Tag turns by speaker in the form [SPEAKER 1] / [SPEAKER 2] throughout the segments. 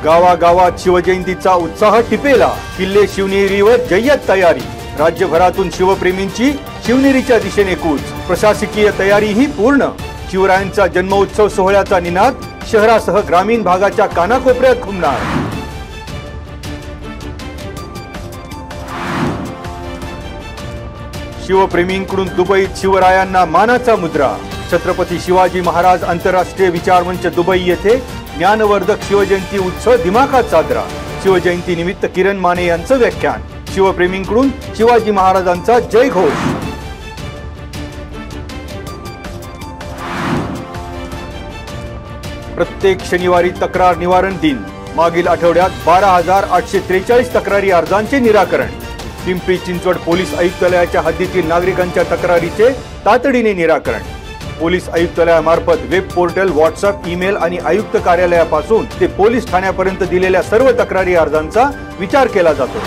[SPEAKER 1] गावागावात शिवजयंतीचा उत्साह टिपेला। किल्ले शिवनेरीवर जय्यत तयारी। राज्यभरातून शिवप्रेमींची शिवनेरीच्या दिशेने कूच। प्रशासकीय तयारीही पूर्ण। शिवरायांचा जन्मोत्सव सोहळ्याचा निनाद शहरासह ग्रामीण भागाच्या कानाकोपऱ्यात घुमणार। शिवप्रेमींकडून दुबईत शिवरायांना मानाचा मुद्रा। छत्रपती शिवाजी महाराज आंतरराष्ट्रीय विचारमंच दुबई येथे ज्ञानवर्धक शिवजयंती उत्सव दिमाखात साजरा। शिवजयंती निमित्त किरण माने यांचं व्याख्यान। शिवप्रेमींकडून शिवाजी महाराजांचा जयघोष। प्रत्येक शनिवारी तक्रार निवारण दिन। मागील आठवड्यात 12,843 तक्रारी अर्जांचे निराकरण। पिंपरी चिंचवड पोलीस आयुक्तालयाच्या हद्दीतील नागरिकांच्या तक्रारीचे तातडीने निराकरण। पोलीस आयुक्तालयामार्फत वेब पोर्टल, व्हॉट्सअप, ईमेल आणि आयुक्त कार्यालयापासून ते पोलीस ठाण्यापर्यंत दिलेल्या सर्व तक्रारी अर्जांचा विचार केला जातो।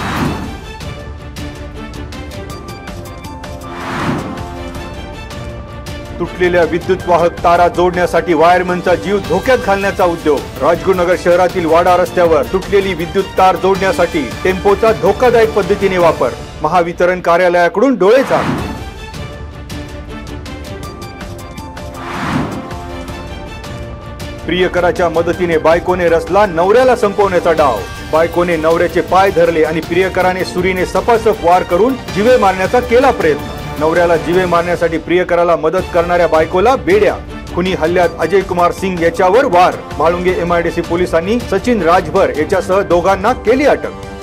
[SPEAKER 1] तुटलेल्या विद्युत वाहक तारा जोडण्यासाठी वायरमनचा जीव धोक्यात घालण्याचा उद्योग। राजगुरुनगर शहरातील वाडा रस्त्यावर तुटलेली विद्युत तार जोडण्यासाठी टेम्पोचा धोकादायक पद्धतीने वापर। महावितरण कार्यालयाकडून डोळेझाक। प्रियकराच्या मदतीने बायकोने रचला नवऱ्याला संपवण्याचा डाव। बायकोने नवऱ्याचे पाय धरले आणि प्रियकराने सुरीने सपासप वार करून जीवे मारण्याचा केला प्रयत्न। नवऱ्याला जीवे मारण्यासाठी प्रियकराला मदत करणाऱ्या बायकोला बेड्या। खुनी हल्ल्यात अजय कुमार सिंग याच्यावर वार। म्हाळुंगे MIDC पोलिसांनी सचिन राजभर याच्यासह दोघांना केली अटक।